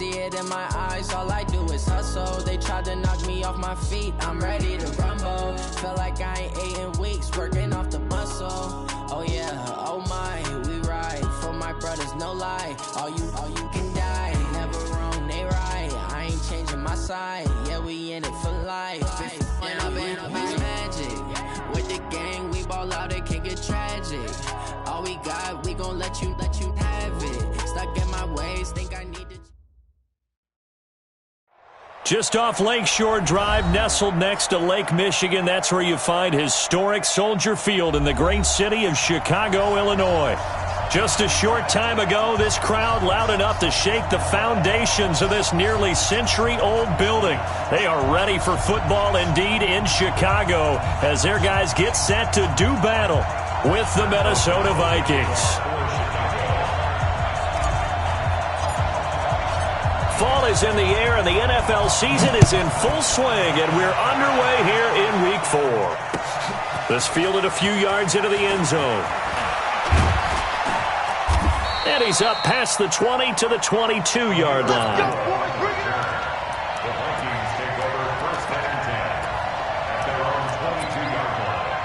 see it in my eyes, all I do is hustle. They tried to knock me off my feet, I'm ready to rumble. Feel like I ain't ate in weeks, working off the muscle. Oh yeah, oh my, we ride for my brothers, no lie. All you can die, never wrong, they right. I ain't changing my side, yeah, we in it for life. And I've been magic with the gang, we ball out, it can get tragic. All we got, we gon' let you have it. Stuck in my ways, think I need to. Just off Lakeshore Drive, nestled next to Lake Michigan, that's where you find historic Soldier Field in the great city of Chicago, Illinois. Just a short time ago, this crowd loud enough to shake the foundations of this nearly century-old building. They are ready for football indeed in Chicago as their guys get set to do battle with the Minnesota Vikings. Fall is in the air and the NFL season is in full swing, and we're underway here in Week 4. This fielded a few yards into the end zone. And he's up past the 20 to the 22-yard line. The Vikings take over first and 10 at their own 22-yard line.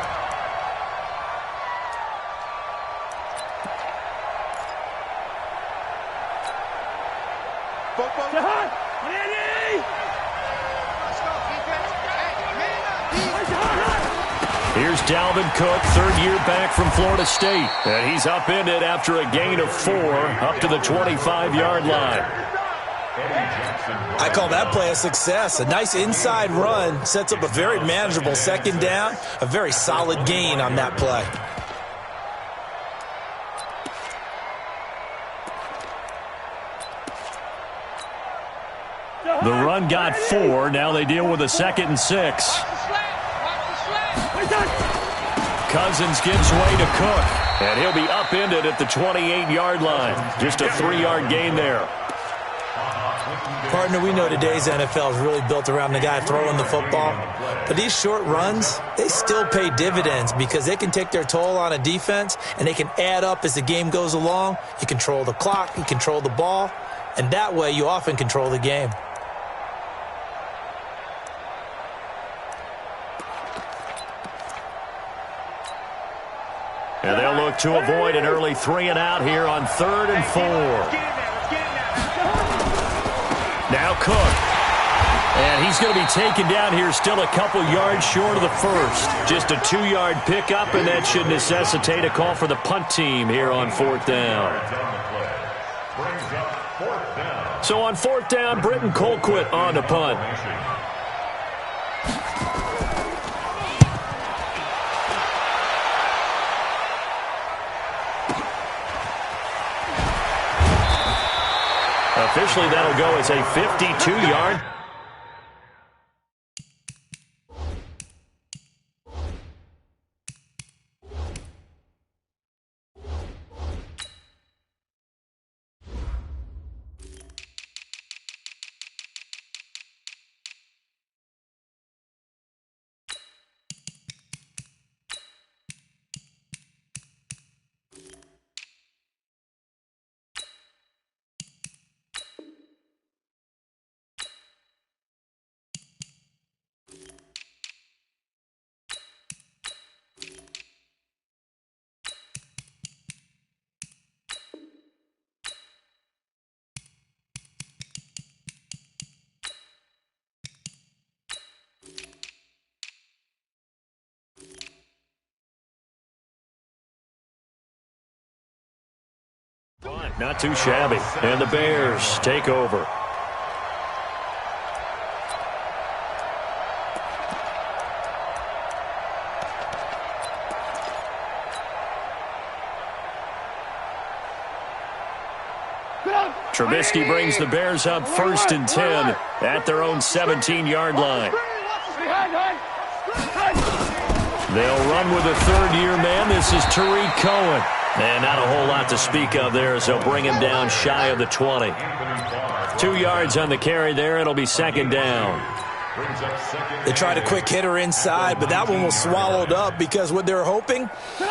Here's Dalvin Cook, third year back from Florida State. And he's upended after a gain of 4 up to the 25-yard line. I call that play a success. A nice inside run sets up a very manageable second down. A very solid gain on that play. The run got 4. Now they deal with a 2nd and 6. Cousins gives way to Cook, and he'll be upended at the 28-yard line. Just a 3-yard gain there. Partner, we know today's NFL is really built around the guy throwing the football. But these short runs, they still pay dividends because they can take their toll on a defense, and they can add up as the game goes along. You control the clock, you control the ball, and that way you often control the game. And they'll look to avoid an early 3-and-out here on 3rd and 4. Now Cook. And he's going to be taken down here still a couple yards short of the first. Just a 2-yard pickup, and that should necessitate a call for the punt team here on 4th down. So on 4th down, Britton Colquitt on to punt. Officially, that'll go as a 52-yard. Not too shabby. And the Bears take over. Trubisky brings the Bears up 1st and 10 at their own 17-yard line. They'll run with a third-year man. This is Tariq Cohen. And not a whole lot to speak of there as they'll bring him down shy of the 20. 2 yards on the carry there. It'll be 2nd down. They tried a quick hitter inside, but that one was swallowed up because what they're hoping,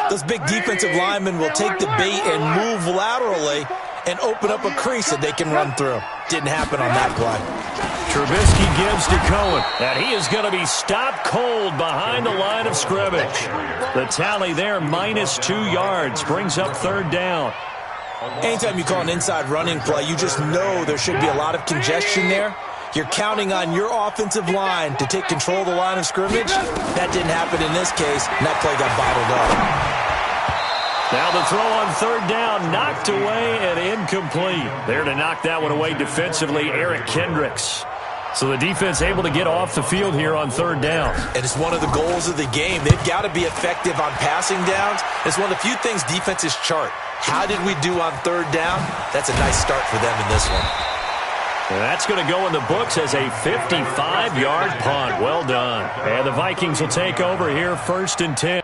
those big defensive linemen will take the bait and move laterally and open up a crease that they can run through. Didn't happen on that play. Trubisky gives to Cohen, and he is going to be stopped cold behind the line of scrimmage. The tally there, -2 yards, brings up third down. Anytime you call an inside running play, you just know there should be a lot of congestion there. You're counting on your offensive line to take control of the line of scrimmage. That didn't happen in this case, and that play got bottled up. Now the throw on third down, knocked away and incomplete. There to knock that one away defensively, Eric Kendricks. So the defense able to get off the field here on third down. And it's one of the goals of the game. They've got to be effective on passing downs. It's one of the few things defenses chart. How did we do on third down? That's a nice start for them in this one. And that's going to go in the books as a 55-yard punt. Well done. And the Vikings will take over here, 1st and 10.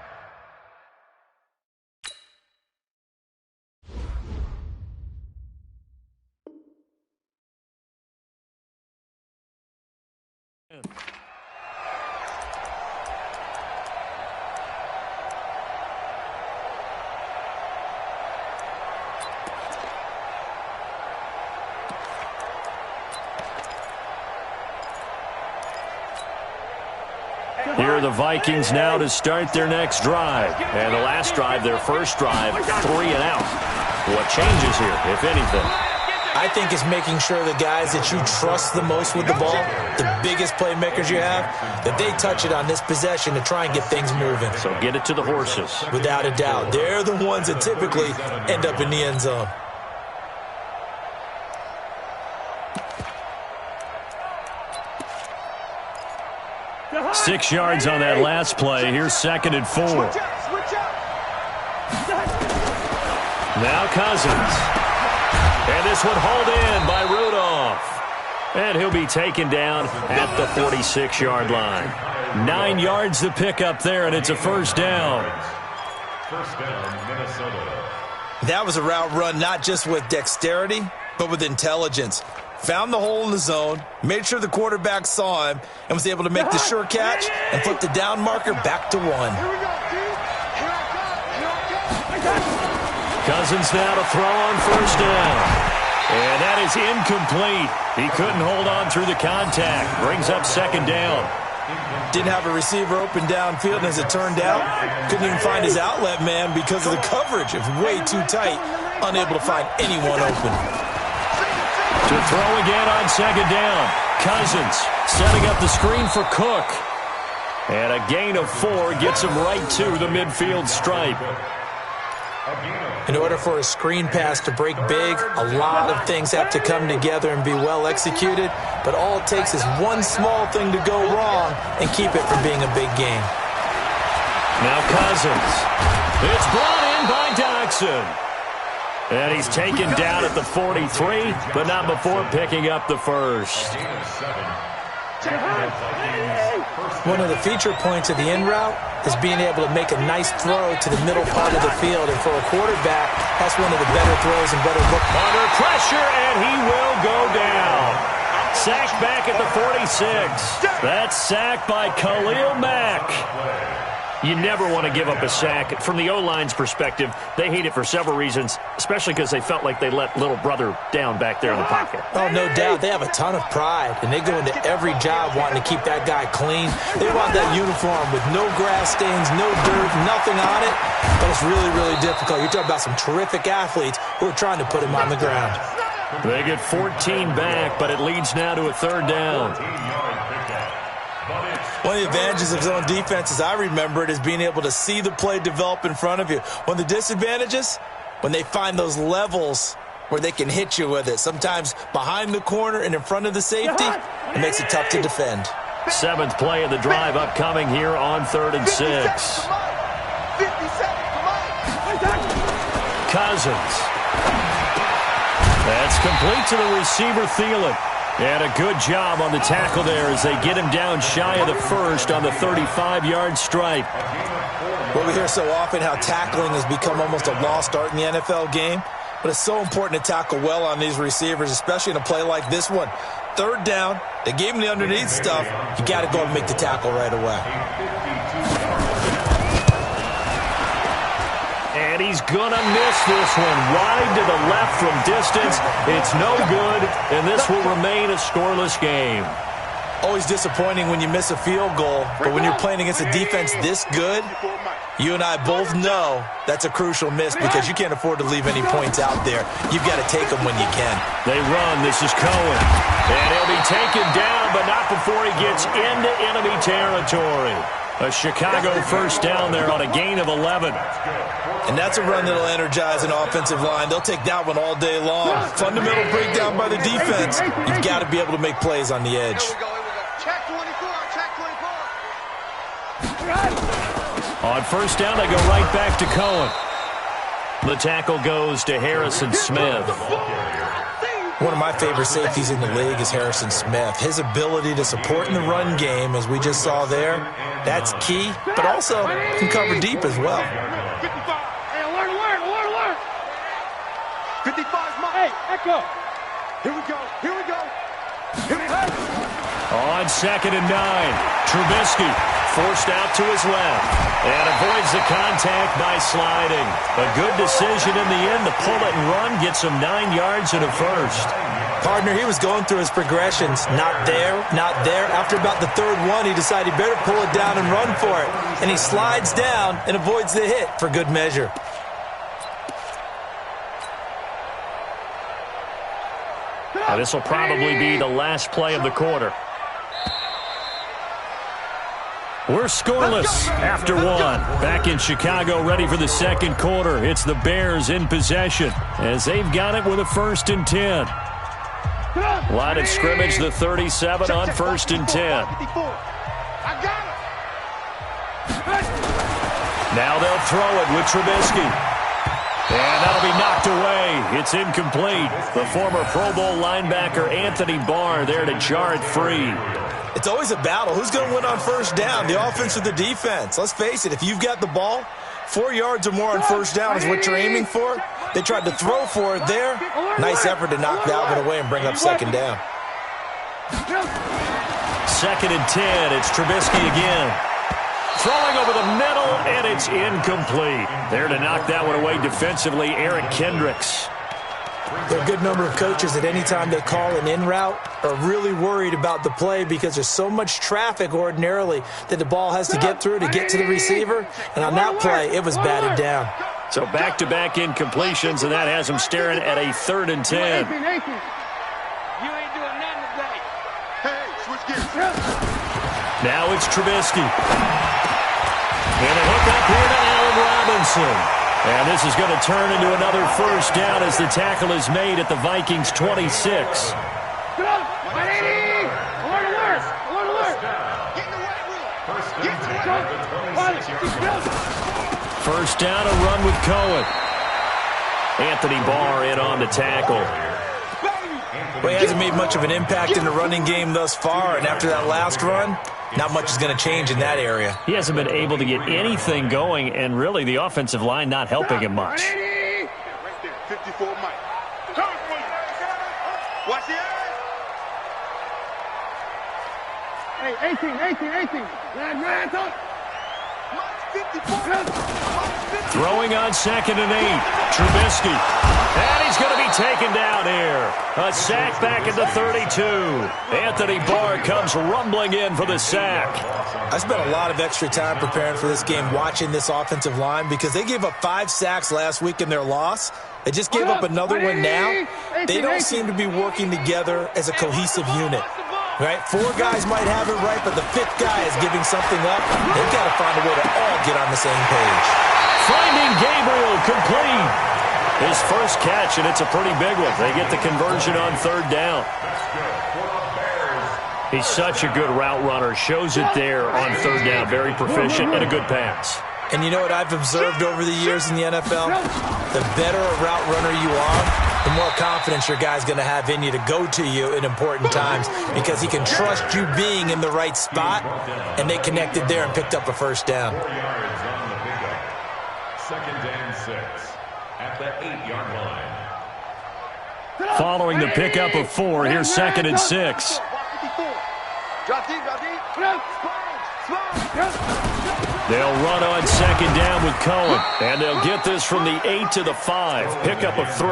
Here are the Vikings now to start their next drive. And the last drive, their first drive, 3 and out. What changes here, if anything? I think it's making sure the guys that you trust the most with the ball, the biggest playmakers you have, that they touch it on this possession to try and get things moving. So get it to the horses. Without a doubt. They're the ones that typically end up in the end zone. Six yards on that last play. Here's 2nd and 4. Now Cousins. And this one hauled in by Rudolph. And he'll be taken down at the 46-yard line. 9 yards to pick up there, and it's a first down. First down, Minnesota. That was a route run not just with dexterity, but with intelligence. Found the hole in the zone, made sure the quarterback saw him, and was able to make the sure catch and flip the down marker back to 1. Cousins now to throw on first down. And that is incomplete. He couldn't hold on through the contact. Brings up 2nd down. Didn't have a receiver open downfield, and as it turned out, couldn't even find his outlet man because of the coverage. It was way too tight, unable to find anyone open. To throw again on 2nd down. Cousins setting up the screen for Cook. And a gain of 4 gets him right to the midfield stripe. In order for a screen pass to break big, a lot of things have to come together and be well executed. But all it takes is one small thing to go wrong and keep it from being a big game. Now Cousins. It's brought in by Doxson. And he's taken down at the 43, but not before picking up the first. One of the feature points of the in route is being able to make a nice throw to the middle part of the field. And for a quarterback, that's one of the better throws and better look. Under pressure, and he will go down. Sacked back at the 46. That's sacked by Khalil Mack. You never want to give up a sack. From the O-line's perspective, they hate it for several reasons, especially because they felt like they let little brother down back there in the pocket. Oh, no doubt. They have a ton of pride, and they go into every job wanting to keep that guy clean. They want that uniform with no grass stains, no dirt, nothing on it. But it's really, really difficult. You're talking about some terrific athletes who are trying to put him on the ground. They get 14 back, but it leads now to a 3rd down. One of the advantages of zone defense, as I remember it, is being able to see the play develop in front of you. One of the disadvantages, when they find those levels where they can hit you with it. Sometimes behind the corner and in front of the safety, it makes it tough to defend. 7th play of the drive upcoming here on 3rd and 6. Cousins. That's complete to the receiver, Thielen. And a good job on the tackle there as they get him down shy of the first on the 35-yard stripe. Well, we hear so often how tackling has become almost a lost art in the NFL game. But it's so important to tackle well on these receivers, especially in a play like this one. 3rd down, they gave him the underneath stuff. You got to go and make the tackle right away. And And he's going to miss this one. Wide to the left from distance. It's no good, and this will remain a scoreless game. Always disappointing when you miss a field goal, but when you're playing against a defense this good, you and I both know that's a crucial miss because you can't afford to leave any points out there. You've got to take them when you can. They run. This is Cohen. And he'll be taken down, but not before he gets into enemy territory. A Chicago first down there on a gain of 11. And that's a run that'll energize an offensive line. They'll take that one all day long. Fundamental breakdown by the defense. You've got to be able to make plays on the edge. Check 24, check 24. On first down, they go right back to Cohen. The tackle goes to Harrison Smith. One of my favorite safeties in the league is Harrison Smith. His ability to support in the run game, as we just saw there, that's key, but also can cover deep as well. 55. Hey, alert. 55's mine. Hey, echo. Here we go. On 2nd and 9, Trubisky forced out to his left and avoids the contact by sliding. A good decision in the end to pull it and run, gets him 9 yards and a first. Partner, he was going through his progressions. Not there. After about the third one, he decided he better pull it down and run for it. And he slides down and avoids the hit for good measure. Now, this will probably be the last play of the quarter. We're scoreless after one. Back in Chicago, ready for the second quarter. It's the Bears in possession as they've got it with a 1st and 10. Line of scrimmage, the 37 on 1st and 10. Now they'll throw it with Trubisky. And that'll be knocked away. It's incomplete. The former Pro Bowl linebacker Anthony Barr there to jar it free. It's always a battle. Who's going to win on first down, the offense or the defense? Let's face it, if you've got the ball, 4 yards or more on first down is what you're aiming for. They tried to throw for it there. Nice effort to knock that one away and bring up 2nd down. 2nd and 10. It's Trubisky again. Throwing over the middle, and it's incomplete. There to knock that one away defensively, Eric Kendricks. There are a good number of coaches that any time they call an in route are really worried about the play because there's so much traffic ordinarily that the ball has to get through to get to the receiver. And on that play, it was batted down. So back-to-back incompletions, and that has him staring at a 3rd and 10. You ain't doing nothing today. Hey, switch gears. Now it's Trubisky. And a hook up here to Allen Robinson. And this is going to turn into another first down as the tackle is made at the Vikings' 26. First down, a run with Cohen. Anthony Barr in on the tackle. Well, he hasn't made much of an impact in the running game thus far, and after that last run, not much is going to change in that area. He hasn't been able to get anything going, and really the offensive line not helping him much. Right there, 54 Mike. Watch the eyes. Hey, 18. Land up. Throwing on 2nd and 8. Trubisky. And he's going to be taken down here. A sack back at the 32. Anthony Barr comes rumbling in for the sack. I spent a lot of extra time preparing for this game watching this offensive line because they gave up 5 sacks last week in their loss. They just gave up another one now. They don't seem to be working together as a cohesive unit. Right? 4 guys might have it right, but the 5th guy is giving something up. They've got to find a way to all get on the same page. Finding Gabriel complete. His first catch, and it's a pretty big one. They get the conversion on 3rd down. He's such a good route runner. Shows it there on 3rd down. Very proficient and a good pass. And you know what I've observed over the years in the NFL? The better a route runner you are, the more confidence your guy's going to have in you to go to you in important times because he can trust you being in the right spot, and they connected there and picked up a first down. 4 yards on the pickup. 2nd and 6 at the 8-yard line. Following the pickup of 4, here's 2nd and 6. Drop deep. They'll run on second down with Cohen. And they'll get this from the 8 to the 5. Pickup of 3.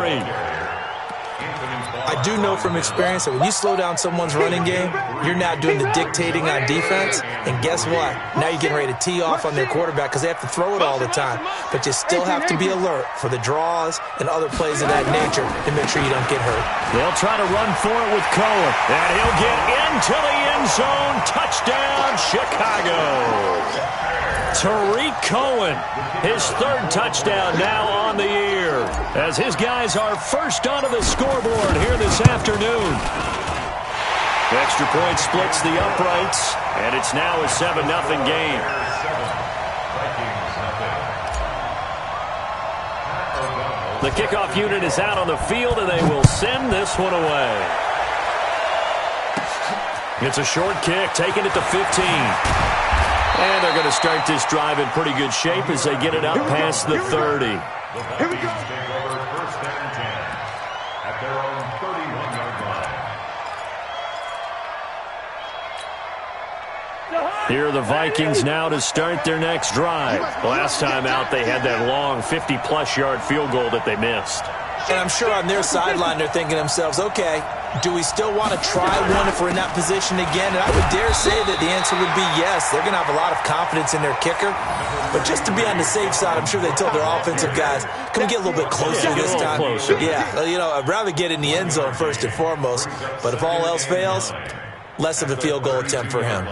I do know from experience that when you slow down someone's running game, you're now doing the dictating on defense. And guess what? Now you're getting ready to tee off on their quarterback because they have to throw it all the time. But you still have to be alert for the draws and other plays of that nature to make sure you don't get hurt. They'll try to run for it with Cohen. And he'll get into the end zone. Touchdown, Chicago. Tariq Cohen, his 3rd touchdown now on the year, as his guys are first onto the scoreboard here this afternoon. Extra point splits the uprights, and it's now a 7-0 game. The kickoff unit is out on the field, and they will send this one away. It's a short kick, taking it to 15. And they're going to start this drive in pretty good shape as they get it up past the 30. Here we go. Take over 1st and 10 at their own 31-yard line. Here are the Vikings now to start their next drive. Last time out, they had that long 50-plus yard field goal that they missed. And I'm sure on their sideline they're thinking to themselves, okay, do we still want to try one if we're in that position again? And I would dare say that the answer would be yes. They're going to have a lot of confidence in their kicker. But just to be on the safe side, I'm sure they told their offensive guys, can we get a little bit closer this time? Yeah, you know, I'd rather get in the end zone first and foremost. But if all else fails, less of a field goal attempt for him.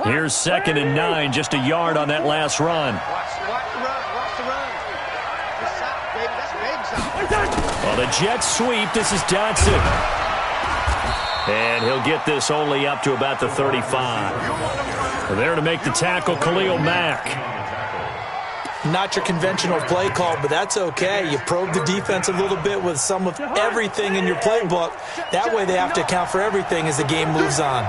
Here's 2nd and 9, just a yard on that last run. Watch the run. Watch the run. That's out, baby. That's baby out. Well, the Jets sweep. This is Johnson. And he'll get this only up to about the 35. There to make the tackle, Khalil Mack. Not your conventional play call, but that's okay. You probe the defense a little bit with some of everything in your playbook. That way they have to account for everything as the game moves on.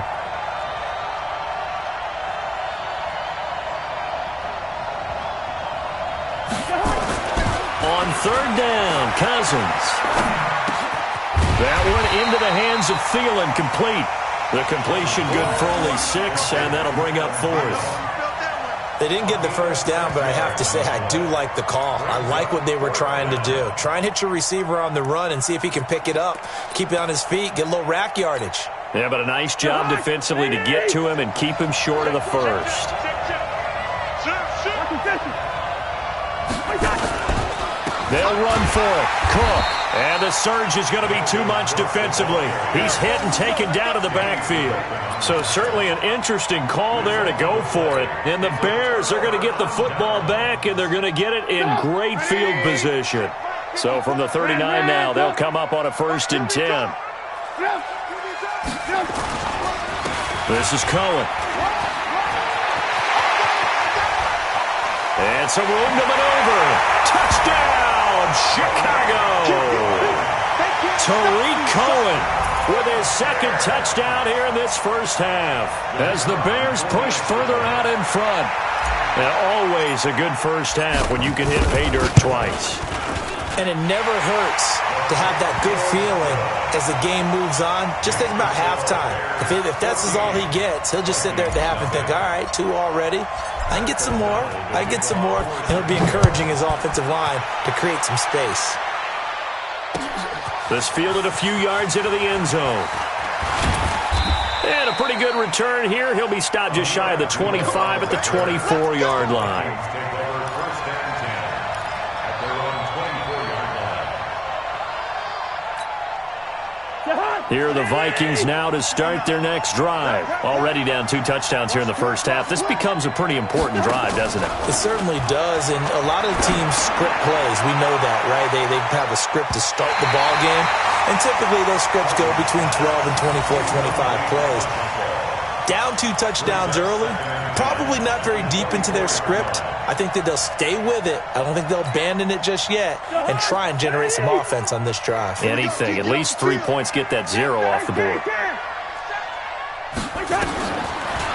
On 3rd down, Cousins. That one into the hands of Thielen, complete. The completion good for only 6, and that'll bring up 4th. They didn't get the first down, but I have to say I do like the call. I like what they were trying to do. Try and hit your receiver on the run and see if he can pick it up, keep it on his feet, get a little rack yardage. Yeah, but a nice job defensively to get to him and keep him short of the first. They'll run for it. Cook. And the surge is going to be too much defensively. He's hit and taken down to the backfield. So certainly an interesting call there to go for it. And the Bears are going to get the football back, and they're going to get it in great field position. So from the 39 now, they'll come up on a 1st and 10. This is Cohen. And some room to maneuver. Touchdown, Chicago. Tariq Cohen with his 2nd touchdown here in this first half as the Bears push further out in front. And always a good first half when you can hit pay dirt twice. And it never hurts to have that good feeling as the game moves on. Just think about halftime. If that's all he gets, he'll just sit there at the half and think, all right, 2 already. I can get some more. I can get some more. And he'll be encouraging his offensive line to create some space. This fielded a few yards into the end zone. And a pretty good return here. He'll be stopped just shy of the 25 at the 24-yard line. Here are the Vikings now to start their next drive. Already down 2 touchdowns here in the first half. This becomes a pretty important drive, doesn't it? It certainly does, and a lot of teams script plays. We know that, right? They have a script to start the ball game, and typically those scripts go between 12 and 24, 25 plays. Down 2 touchdowns early, probably not very deep into their script. I think that they'll stay with it. I don't think they'll abandon it just yet and try and generate some offense on this drive. Anything. At least 3 points, get that 0 off the board.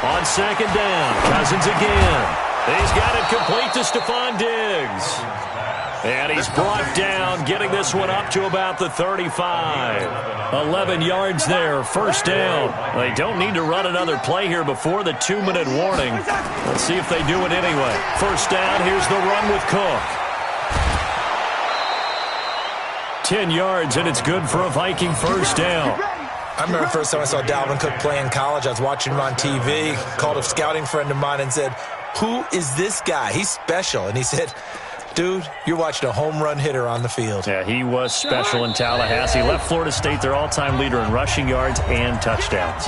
On 2nd down, Cousins again. He's got it complete to Stephon Diggs. And he's brought down, getting this one up to about the 35. 11 yards there, first down. They don't need to run another play here before the 2-minute warning. Let's see if they do it anyway. First down, here's the run with Cook. 10 yards, and it's good for a Viking first down. I remember the first time I saw Dalvin Cook play in college. I was watching him on TV, called a scouting friend of mine and said, "Who is this guy? He's special." And he said, "Dude, you're watching a home run hitter on the field." Yeah, he was special in Tallahassee. Left Florida State their all-time leader in rushing yards and touchdowns.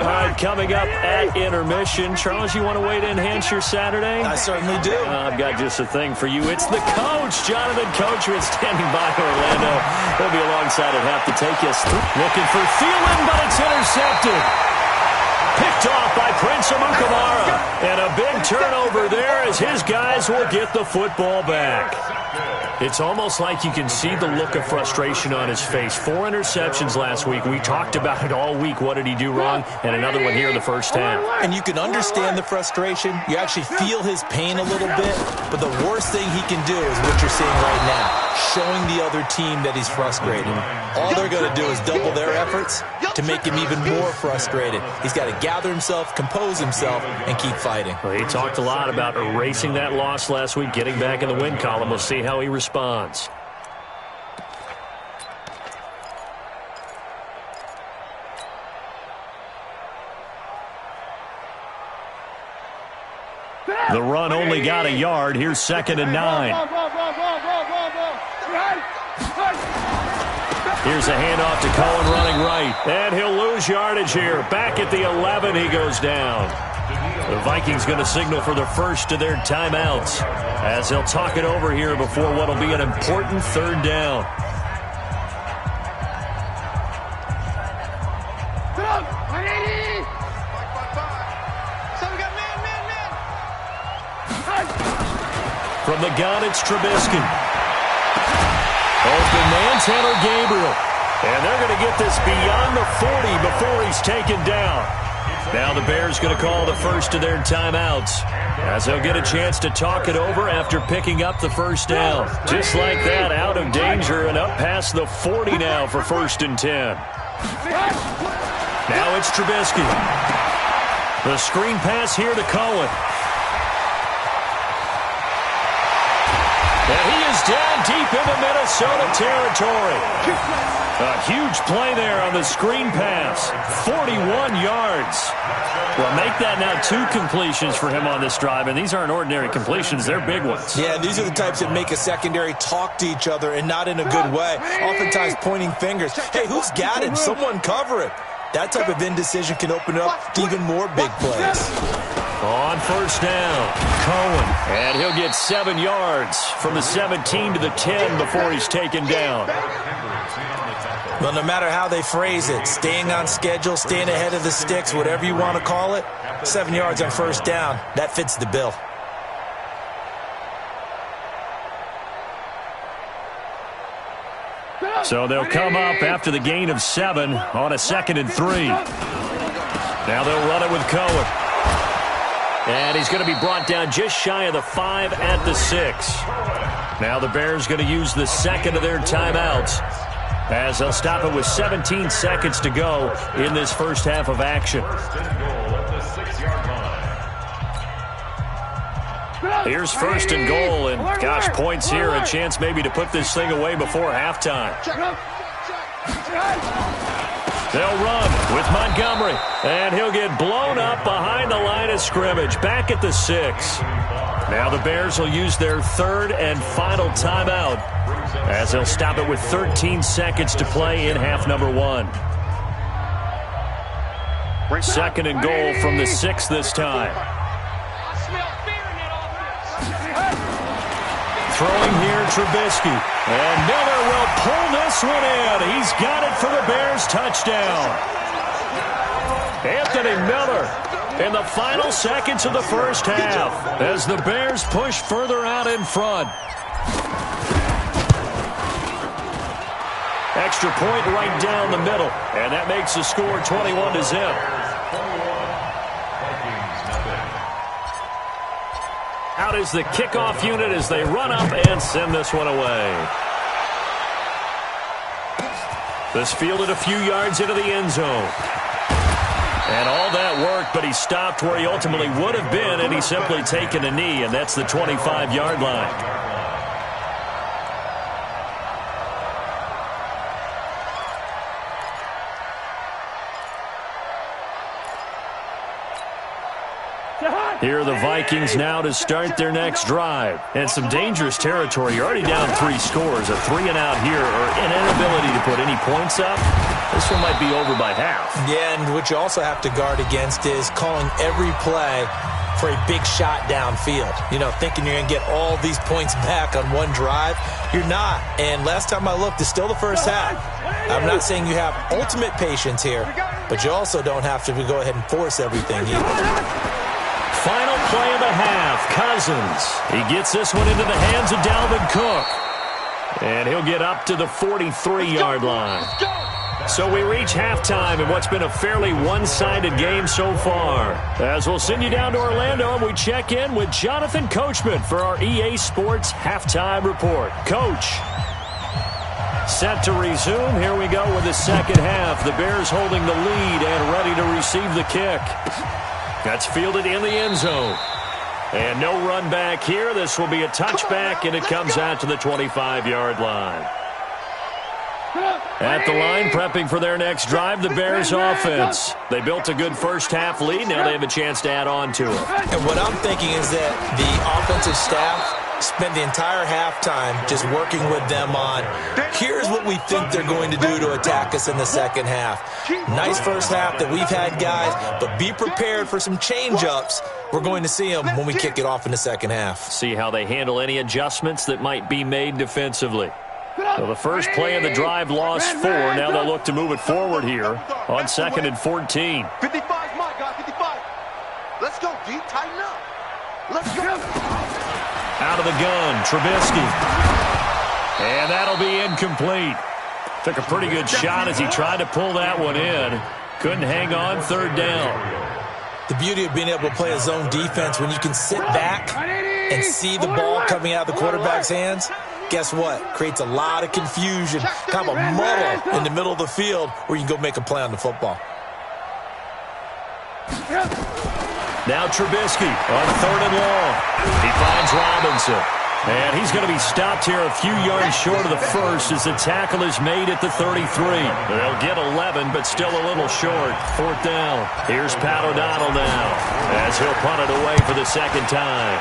All right, coming up at intermission. Charles, you want to wait to enhance your Saturday? I certainly do. I've got just a thing for you. It's the coach, Jonathan Coachman, standing by Orlando. He'll be alongside at half to take us through. Looking for Thielen, but it's intercepted. Picked off by Prince Amukamara. And a big turnover there as his guys will get the football back. It's almost like you can see the look of frustration on his face. 4 interceptions last week. We talked about it all week. What did he do wrong? And another one here in the first half. And you can understand the frustration. You actually feel his pain a little bit. But the worst thing he can do is what you're seeing right now, showing the other team that he's frustrated. All they're going to do is double their efforts to make him even more frustrated. He's got to gather himself, compose himself, and keep fighting. Well, he talked a lot about erasing that loss last week, getting back in the win column. We'll see how he responds. The run only got a yard. Here's 2nd and 9. Here's a handoff to Cohen running right. And he'll lose yardage here. Back at the 11, he goes down. The Vikings going to signal for the first of their timeouts as they'll talk it over here before what will be an important 3rd down. From the gun, it's Trubisky. Open man, Taylor Gabriel. And they're going to get this beyond the 40 before he's taken down. Now the Bears going to call the first of their timeouts as they'll get a chance to talk it over after picking up the first down. Just like that, out of danger and up past the 40 now for 1st and 10. Now it's Trubisky. The screen pass here to Cohen. And he is down deep into Minnesota territory. A huge play there on the screen pass. 41 yards. Well, make that now 2 completions for him on this drive, and these aren't ordinary completions. They're big ones. Yeah, these are the types that make a secondary talk to each other and not in a good way. Oftentimes pointing fingers. Hey, who's got him? Someone cover it. That type of indecision can open up to even more big plays. On first down, Cohen. And he'll get 7 yards from the 17 to the 10 before he's taken down. Well, no matter how they phrase it, staying on schedule, staying ahead of the sticks, whatever you want to call it, 7 yards on first down, that fits the bill. So they'll come up after the gain of 7 on a 2nd and 3. Now they'll run it with Cohen. And he's going to be brought down just shy of the 5 at the 6. Now the Bears going to use the 2nd of their timeouts as they'll stop it with 17 seconds to go in this first half of action. Here's 1st and goal, and gosh, points here, a chance maybe to put this thing away before halftime. They'll run with Montgomery, and he'll get blown up behind the line of scrimmage, back at the 6. Now the Bears will use their 3rd and final timeout as they'll stop it with 13 seconds to play in half number 1. 2nd and goal from the 6 this time. Throwing here, Trubisky. And Miller will pull this one in. He's got it for the Bears touchdown. Anthony Miller in the final seconds of the first half as the Bears push further out in front. Extra point right down the middle. And that makes the score 21-0. Out is the kickoff unit as they run up and send this one away. This fielded a few yards into the end zone. And all that worked, but he stopped where he ultimately would have been, and he's simply taken a knee, and that's the 25-yard line. Here are the Vikings now to start their next drive. And some dangerous territory. You're already down 3 scores. A 3-and-out here, or an inability to put any points up. This one might be over by half. Yeah, and what you also have to guard against is calling every play for a big shot downfield. You know, thinking you're going to get all these points back on one drive. You're not. And last time I looked, it's still the first half. I'm not saying you have ultimate patience here, but you also don't have to go ahead and force everything either. Final play of the half, Cousins. He gets this one into the hands of Dalvin Cook. And he'll get up to the 43-yard line. So we reach halftime in what's been a fairly one-sided game so far. As we'll send you down to Orlando, and we check in with Jonathan Coachman for our EA Sports Halftime Report. Coach. Set to resume. Here we go with the second half. The Bears holding the lead and ready to receive the kick. That's fielded in the end zone. And no run back here. This will be a touchback, and it comes out to the 25-yard line. At the line, prepping for their next drive, the Bears offense. They built a good first-half lead. Now they have a chance to add on to it. And what I'm thinking is that the offensive staff spent the entire halftime just working with them on, here's what we think they're going to do to attack us in the second half. Nice first half that we've had, guys, but be prepared for some change-ups. We're going to see them when we kick it off in the second half. See how they handle any adjustments that might be made defensively. So the first play of the drive lost 4. Now they'll look to move it forward here on 2nd and 14. 55, my guy, 55. Let's go, D. Tighten up. Let's go. Out of the gun, Trubisky. And that'll be incomplete. Took a pretty good shot as he tried to pull that one in. Couldn't hang on, 3rd down. The beauty of being able to play a zone defense when you can sit back and see the ball coming out of the quarterback's hands. Guess what? Creates a lot of confusion, kind of a muddle in the middle of the field where you can go make a play on the football. Now Trubisky on 3rd and long. He finds Robinson. And he's going to be stopped here a few yards short of the first as the tackle is made at the 33. They'll get 11, but still a little short. 4th down. Here's Pat O'Donnell now as he'll punt it away for the second time.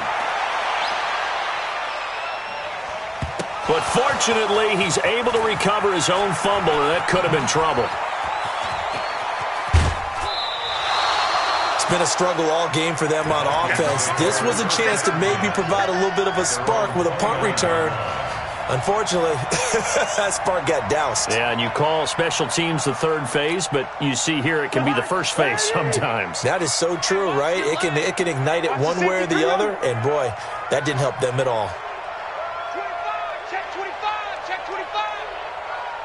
But fortunately, he's able to recover his own fumble, and that could have been trouble. It's been a struggle all game for them on offense. This was a chance to maybe provide a little bit of a spark with a punt return. Unfortunately, that spark got doused. Yeah, and you call special teams the 3rd phase, but you see here it can be the 1st phase sometimes. That is so true, right? It can ignite it one way or the other, and boy, that didn't help them at all.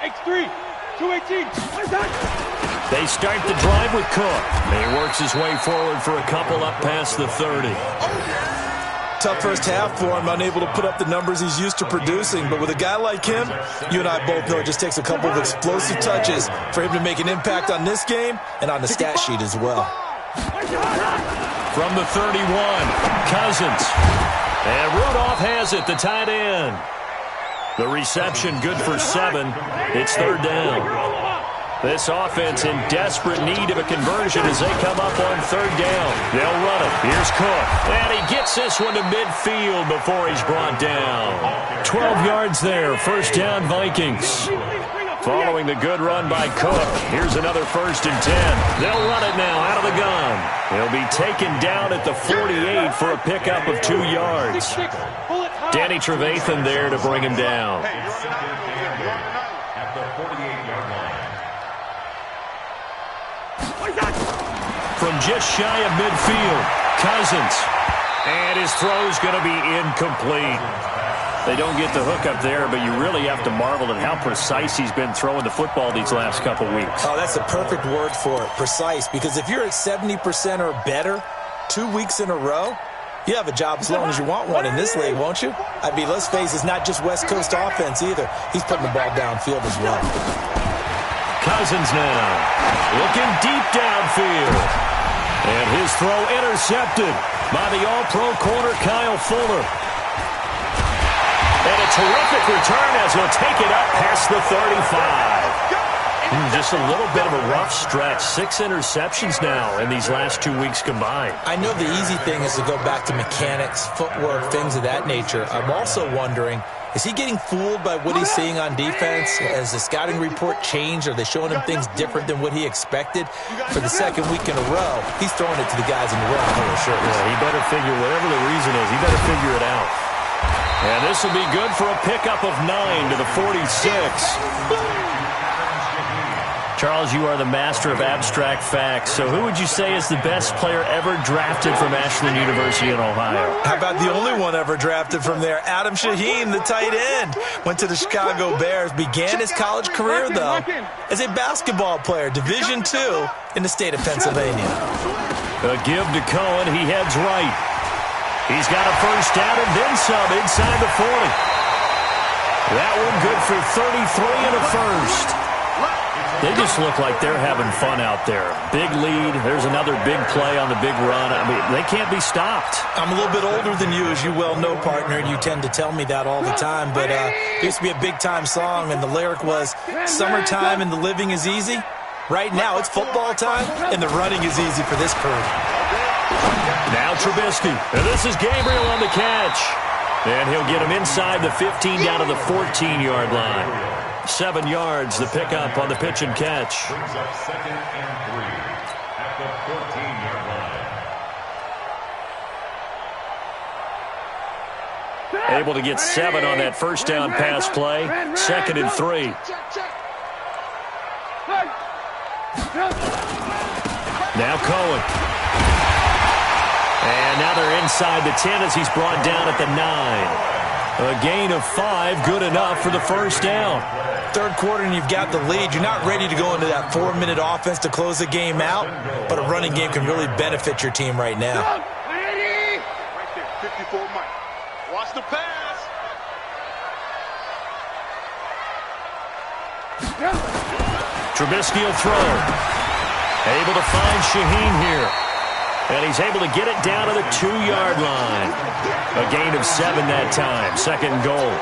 X3, 218. They start the drive with Cook. He works his way forward for a couple up past the 30. Tough first half for him, unable to put up the numbers he's used to producing. But with a guy like him, you and I both know it just takes a couple of explosive touches for him to make an impact on this game and on the stat sheet as well. From the 31, Cousins. And Rudolph has it, the tight end. The reception good for 7. It's 3rd down. This offense in desperate need of a conversion as they come up on 3rd down. They'll run it. Here's Cook. And he gets this one to midfield before he's brought down. 12 yards there. 1st down, Vikings. Following the good run by Cook, here's another 1st and 10. They'll run it now out of the gun. He'll be taken down at the 48 for a pickup of 2 yards. Danny Trevathan there to bring him down. At the 48-yard line. From just shy of midfield, Cousins. And his throw's going to be incomplete. They don't get the hook up there, but you really have to marvel at how precise he's been throwing the football these last couple weeks. Oh, that's the perfect word for it, precise, because if you're at 70% or better 2 weeks in a row, you have a job as long as you want one in this league, won't you? I mean, let's face it, it's not just West Coast offense either. He's putting the ball downfield as well. Cousins now looking deep downfield. And his throw intercepted by the all-pro corner Kyle Fuller. And a terrific return as he'll take it up past the 35. Just a little bit of a rough stretch. 6 interceptions now in these last 2 weeks combined. I know the easy thing is to go back to mechanics, footwork, things of that nature. I'm also wondering, is he getting fooled by what he's seeing on defense? Has the scouting report changed? Are they showing him things different than what he expected? For the second week in a row, he's throwing it to the guys in the round color shirts. Yeah, he better figure, whatever the reason is, he better figure it out. And this will be good for a pickup of 9 to the 46. Charles, you are the master of abstract facts. So who would you say is the best player ever drafted from Ashland University in Ohio? How about the only one ever drafted from there? Adam Shaheen, the tight end. Went to the Chicago Bears. Began his college career, though, as a basketball player, Division II in the state of Pennsylvania. A give to Cohen. He heads right. He's got a first down and then some inside the 40. That one good for 33 and a first. They just look like they're having fun out there. Big lead. There's another big play on the big run. I mean, they can't be stopped. I'm a little bit older than you, as you well know, partner, and you tend to tell me that all the time. But it used to be a big-time song, and the lyric was, "Summertime and the living is easy." Right now, it's football time, and the running is easy for this crew. Now Trubisky. And this is Gabriel on the catch. And he'll get him inside the 15 down to the 14-yard line. 7 yards, the pickup on the pitch and catch. Brings up 2nd and 3 at the 14-yard line. Able to get 7 on that first down pass play. 2nd and 3. Now Cohen. And now they're inside the 10 as he's brought down at the 9. A gain of 5, good enough for the first down. Third quarter and you've got the lead. You're not ready to go into that 4-minute offense to close the game out, but a running game can really benefit your team right now. Right there, 54 Mike. Watch the pass. Trubisky will throw. Able to find Shaheen here. And he's able to get it down to the 2-yard line. A gain of 7 that time. 2nd goal.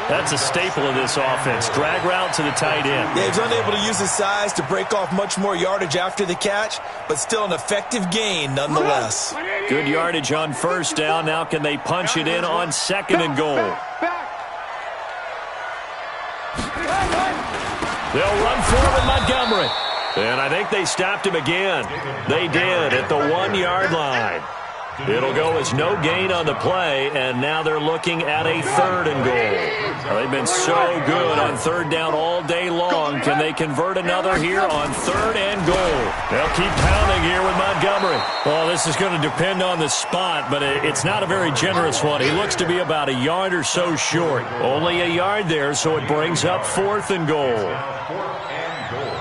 That's a staple of this offense. Drag route to the tight end. Yeah, he's unable to use his size to break off much more yardage after the catch, but still an effective gain nonetheless. Good yardage on first down. Now can they punch it in on 2nd and goal? They'll run for it with Montgomery. And I think they stopped him again. They did at the 1-yard line. It'll go as no gain on the play, and now they're looking at a 3rd and goal. They've been so good on 3rd down all day long. Can they convert another here on 3rd and goal? They'll keep pounding here with Montgomery. Well, this is going to depend on the spot, but it's not a very generous one. He looks to be about a yard or so short. Only a yard there, so it brings up 4th and goal. 4th and goal.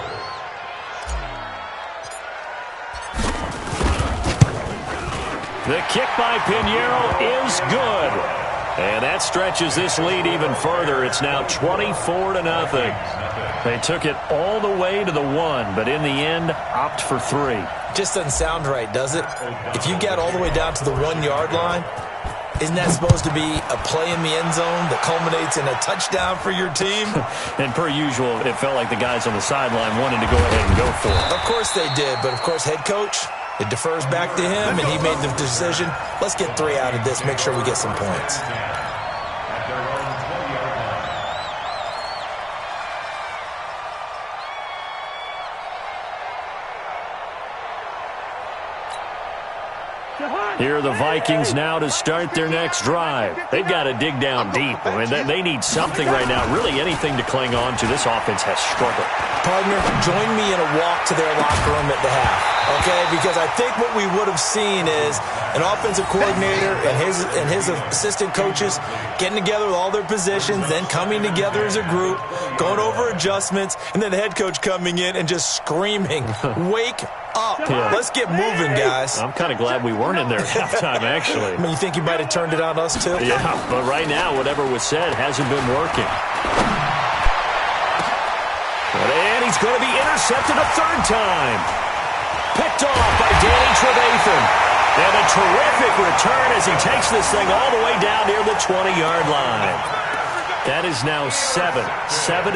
The kick by Pinheiro is good. And that stretches this lead even further. It's now 24-0. They took it all the way to the 1, but in the end, opt for 3. Just doesn't sound right, does it? If you get all the way down to the 1-yard line, isn't that supposed to be a play in the end zone that culminates in a touchdown for your team? And per usual, it felt like the guys on the sideline wanted to go ahead and go for it. Of course they did, but of course head coach, it defers back to him, and he made the decision. Let's get 3 out of this, make sure we get some points. At their own 20-yard line. Here are the Vikings now to start their next drive. They've got to dig down deep. I mean, they need something right now, really anything to cling on to. This offense has struggled. Partner, join me in a walk to their locker room at the half, okay? Because I think what we would have seen is an offensive coordinator and his assistant coaches getting together with all their positions, then coming together as a group, going over adjustments, and then the head coach coming in and just screaming, "Wake up. Yeah. Let's get moving, guys." I'm kind of glad we weren't in there at halftime, actually. I mean, you think you might have turned it on us, too? Yeah, but right now, whatever was said hasn't been working. And he's going to be intercepted a third time. Picked off by Danny Trevathan. And a terrific return as he takes this thing all the way down near the 20-yard line. That is now seven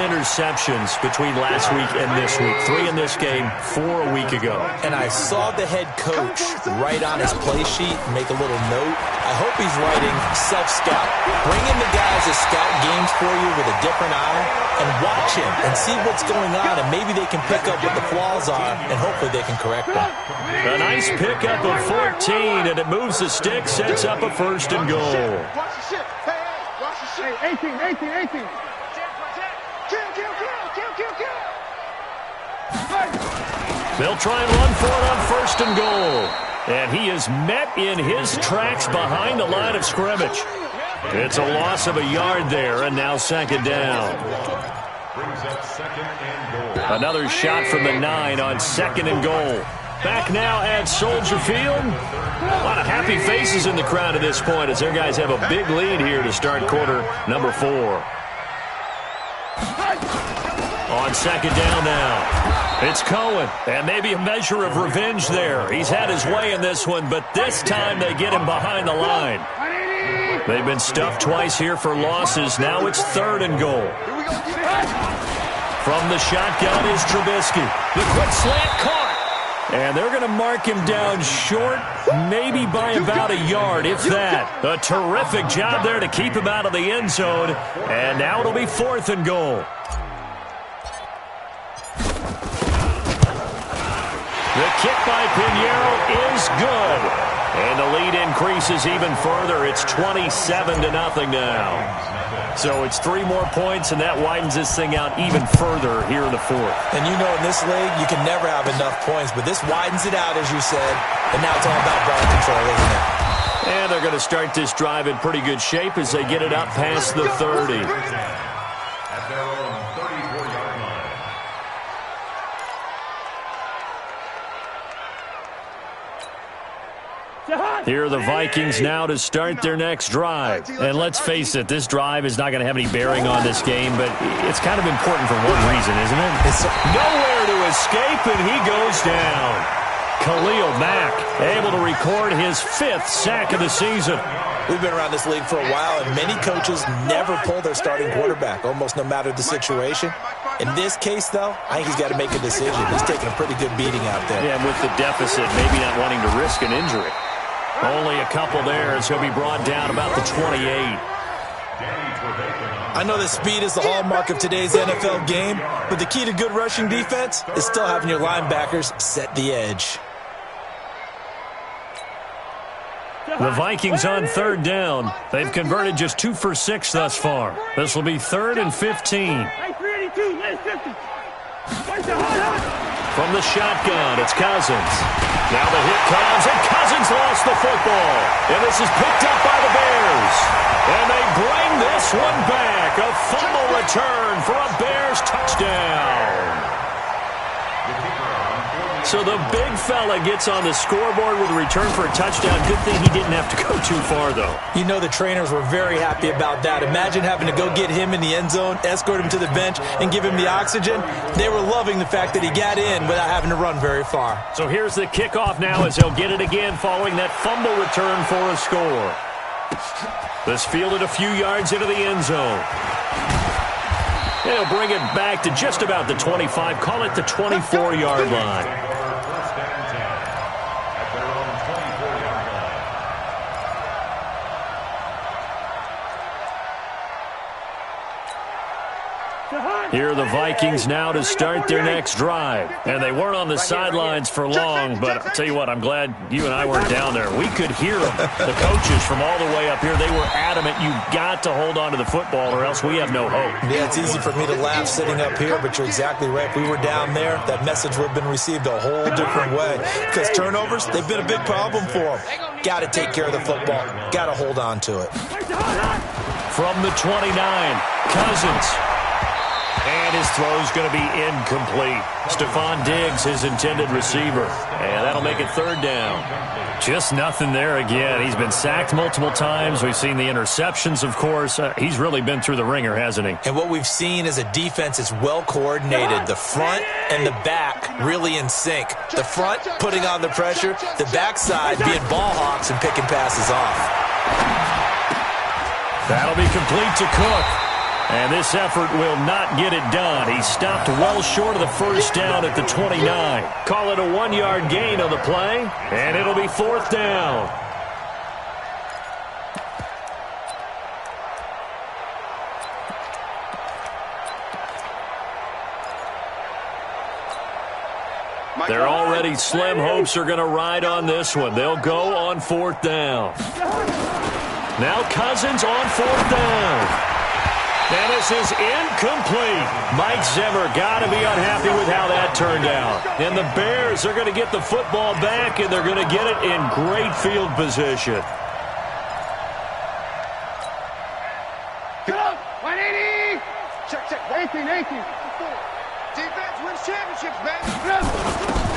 interceptions between last week and this week. 3 in this game, 4 a week ago. And I saw the head coach write on his play sheet, make a little note. I hope he's writing self-scout. Bring in the guys that scout games for you with a different eye and watch him and see what's going on, and maybe they can pick up what the flaws are, and hopefully they can correct them. A nice pickup of 14, and it moves the stick, sets up a 1st and goal. Watch the shit. Hey, 18. They'll try and run for it on 1st and goal. And he is met in his tracks behind the line of scrimmage. It's a loss of a yard there, and now 2nd down. Brings up 2nd and goal. Another shot from the 9 on 2nd and goal. Back now at Soldier Field. A lot of happy faces in the crowd at this point as their guys have a big lead here to start quarter number 4. On 2nd down now, it's Cohen, and maybe a measure of revenge there. He's had his way in this one, but this time they get him behind the line. They've been stuffed twice here for losses. Now it's 3rd and goal. From the shotgun is Trubisky. The quick slant caught. And they're going to mark him down short, maybe by about a yard, if that. A terrific job there to keep him out of the end zone. And now it'll be 4th and goal. The kick by Pinheiro is good. And the lead increases even further. It's 27-0 now. So it's 3 more points, and that widens this thing out even further here in the 4th. And you know, in this league, you can never have enough points, but this widens it out, as you said, and now it's all about ball control, isn't it? And they're going to start this drive in pretty good shape as they get it up past the 30. At their own 34-yard line. Here are the Vikings now to start their next drive. And let's face it, this drive is not going to have any bearing on this game, but it's kind of important for one reason, isn't it? It's nowhere to escape, and he goes down. Khalil Mack able to record his 5th sack of the season. We've been around this league for a while, and many coaches never pull their starting quarterback, almost no matter the situation. In this case, though, I think he's got to make a decision. He's taking a pretty good beating out there. Yeah, and with the deficit, maybe not wanting to risk an injury. Only a couple there as he'll be brought down about the 28. I know that speed is the hallmark of today's NFL game, but the key to good rushing defense is still having your linebackers set the edge. The Vikings on 3rd down. They've converted just 2 for 6 thus far. This will be 3rd and 15. From the shotgun, it's Cousins. Now the hit comes, and Cousins lost the football. And this is picked up by the Bears. And they bring this one back. A fumble return for a Bears touchdown. So the big fella gets on the scoreboard with a return for a touchdown. Good thing he didn't have to go too far, though. You know the trainers were very happy about that. Imagine having to go get him in the end zone, escort him to the bench, and give him the oxygen. They were loving the fact that he got in without having to run very far. So here's the kickoff now as they'll get it again following that fumble return for a score. This fielded a few yards into the end zone. They'll bring it back to just about the 25, call it the 24-yard line. Here are the Vikings now to start their next drive. And they weren't on the sidelines for long, but I'll tell you what, I'm glad you and I weren't down there. We could hear them. The coaches from all the way up here, they were adamant, you've got to hold on to the football or else we have no hope. Yeah, it's easy for me to laugh sitting up here, but you're exactly right. If we were down there, that message would have been received a whole different way. Because turnovers, they've been a big problem for them. Got to take care of the football. Got to hold on to it. From the 29, Cousins. And his throw's going to be incomplete. Stephon Diggs, his intended receiver. And that'll make it third down. Just nothing there again. He's been sacked multiple times. We've seen the interceptions, of course. He's really been through the ringer, hasn't he? And what we've seen is a defense that's well coordinated. The front and the back really in sync. The front putting on the pressure. The backside being ball hawks and picking passes off. That'll be complete to Cook. And this effort will not get it done. He stopped well short of the first down at the 29. Call it a 1-yard gain on the play, and it'll be fourth down. Their already slim hopes are going to ride on this one. They'll go on fourth down. Now Cousins on fourth down. And this is incomplete. Mike Zimmer got to be unhappy with how that turned out. And the Bears are going to get the football back, and they're going to get it in great field position. Go! 180! Check. 18. Defense wins championships, man.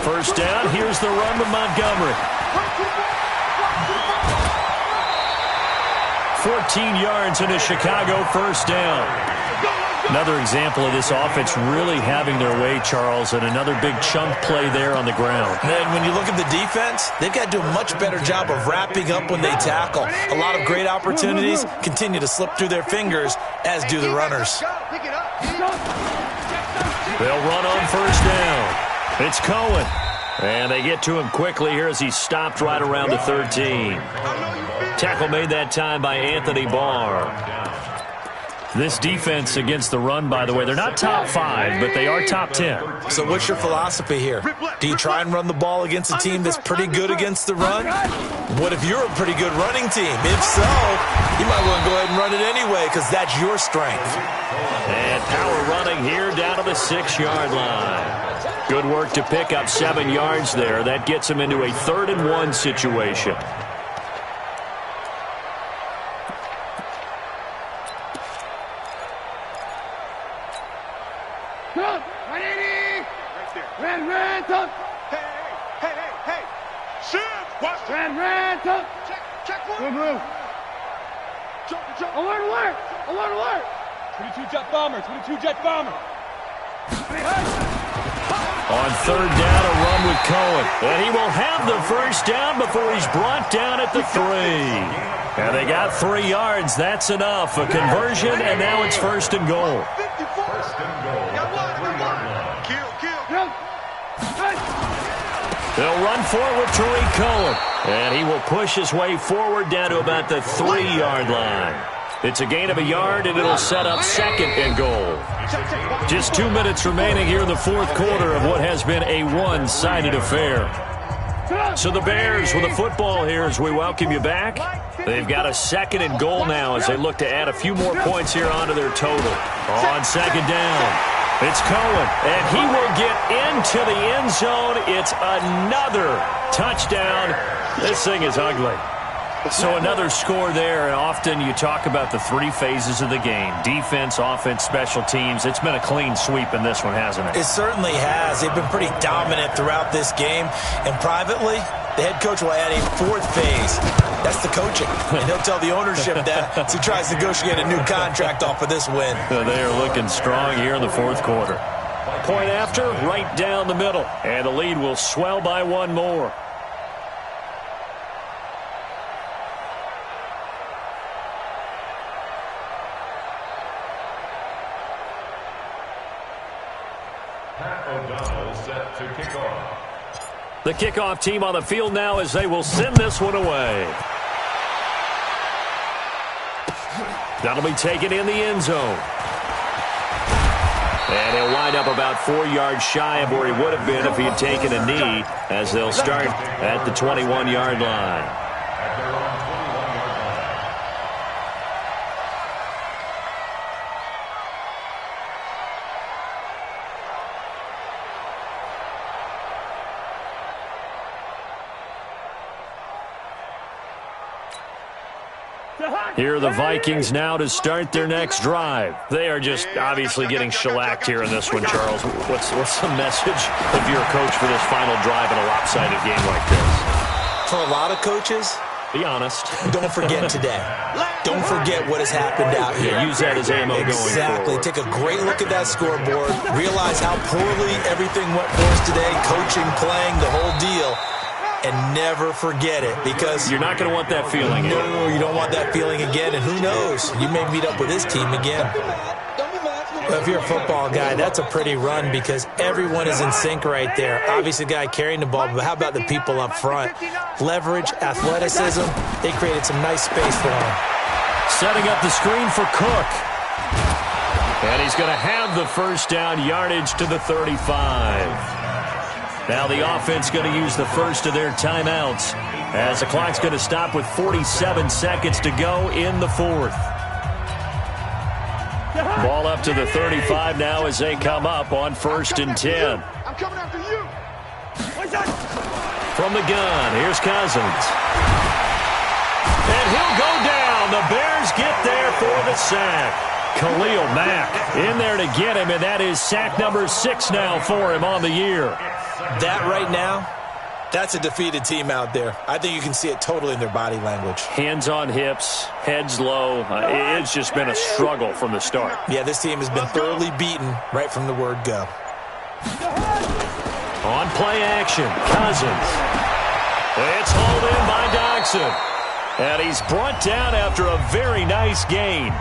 First down, here's the run to Montgomery. 14 yards in a Chicago first down. Another example of this offense really having their way, Charles, and another big chunk play there on the ground. And when you look at the defense, they've got to do a much better job of wrapping up when they tackle. A lot of great opportunities continue to slip through their fingers, as do the runners. They'll run on first down. It's Cohen. And they get to him quickly here as he stopped right around the 13. Tackle made that time by Anthony Barr. This defense against the run, by the way, they're not top 5, but they are top 10. So what's your philosophy here? Do you try and run the ball against a team that's pretty good against the run? What if you're a pretty good running team? If so, you might want to go ahead and run it anyway because that's your strength. And power running here down to the 6-yard line. Good work to pick up 7 yards there. That gets him into a 3rd-and-1 situation. Go! 180! Ran, tuck! Hey! Shift! Watch! Ran, tuck! Check one! Move! Jump! Alert! 22 jet bomber! On 3rd down, a run with Cohen. And he will have the first down before he's brought down at the 3. And they got 3 yards. That's enough. A conversion, and now it's 1st and goal. First and goal. Kill! They'll run forward to Tariq Cohen. And he will push his way forward down to about the 3-yard line. It's a gain of a yard, and it'll set up 2nd and goal. Just 2 minutes remaining here in the 4th quarter of what has been a one-sided affair. So the Bears with the football here as we welcome you back. They've got a 2nd and goal now as they look to add a few more points here onto their total. On 2nd down, it's Cohen, and he will get into the end zone. It's another touchdown. This thing is ugly. So another score there, and often you talk about the 3 phases of the game. Defense, offense, special teams. It's been a clean sweep in this one, hasn't it? It certainly has. They've been pretty dominant throughout this game. And privately, the head coach will add a 4th phase. That's the coaching. And he'll tell the ownership that as he tries to negotiate a new contract off of this win. They are looking strong here in the 4th quarter. Point after, right down the middle. And the lead will swell by 1 more. Set to kick off. The kickoff team on the field now as they will send this one away. That'll be taken in the end zone. And he'll wind up about 4 yards shy of where he would have been if he had taken a knee, as they'll start at the 21-yard line. At their own 21-yard line. Here are the Vikings now to start their next drive. They are just obviously getting shellacked here in this one, Charles. What's the message if you're a coach for this final drive in a lopsided game like this? For a lot of coaches, be honest. Don't forget today. Don't forget what has happened out here. Use that as ammo going forward. Exactly. Take a great look at that scoreboard. Realize how poorly everything went for us today. Coaching, playing, the whole deal. And never forget it, because you're not going to want that feeling again. No, you don't want that feeling again. And who knows? You may meet up with this team again. But if you're a football guy, that's a pretty run because everyone is in sync right there. Obviously, the guy carrying the ball, but how about the people up front? Leverage, athleticism, they created some nice space for him. Setting up the screen for Cook. And he's going to have the first down, yardage to the 35. Now the offense going to use the first of their timeouts as the clock's going to stop with 47 seconds to go in the fourth. Ball up to the 35 now as they come up on 1st and 10. I'm coming after you. From the gun, here's Cousins. And he'll go down. The Bears get there for the sack. Khalil Mack in there to get him, and that is sack number 6 now for him on the year. That right now, that's a defeated team out there. I think you can see it totally in their body language. Hands on hips, heads low. It's just been a struggle from the start. Yeah, this team has been thoroughly beaten right from the word go. On play action, Cousins. It's hauled in by Dodson. And he's brought down after a very nice gain.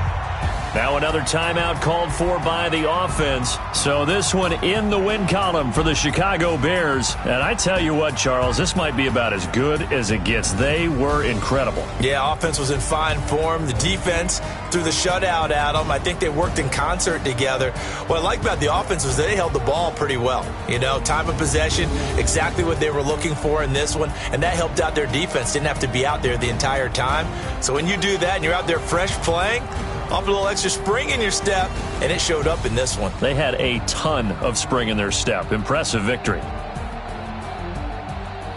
Now another timeout called for by the offense. So this one in the win column for the Chicago Bears. And I tell you what, Charles, this might be about as good as it gets. They were incredible. Yeah, offense was in fine form. The defense threw the shutout at them. I think they worked in concert together. What I like about the offense was they held the ball pretty well. You know, time of possession, exactly what they were looking for in this one. And that helped out their defense. Didn't have to be out there the entire time. So when you do that and you're out there fresh playing, off a little extra spring in your step, and it showed up in this one. They had a ton of spring in their step. Impressive victory.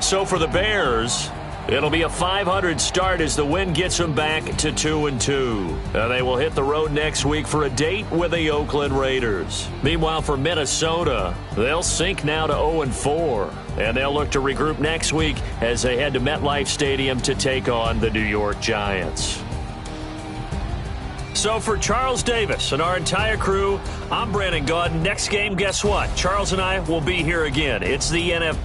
So for the Bears, it'll be a .500 start as the win gets them back to 2-2. They will hit the road next week for a date with the Oakland Raiders. Meanwhile, for Minnesota, they'll sink now to 0-4. And they'll look to regroup next week as they head to MetLife Stadium to take on the New York Giants. So for Charles Davis and our entire crew, I'm Brandon Gaudin. Next game, guess what? Charles and I will be here again. It's the NFL.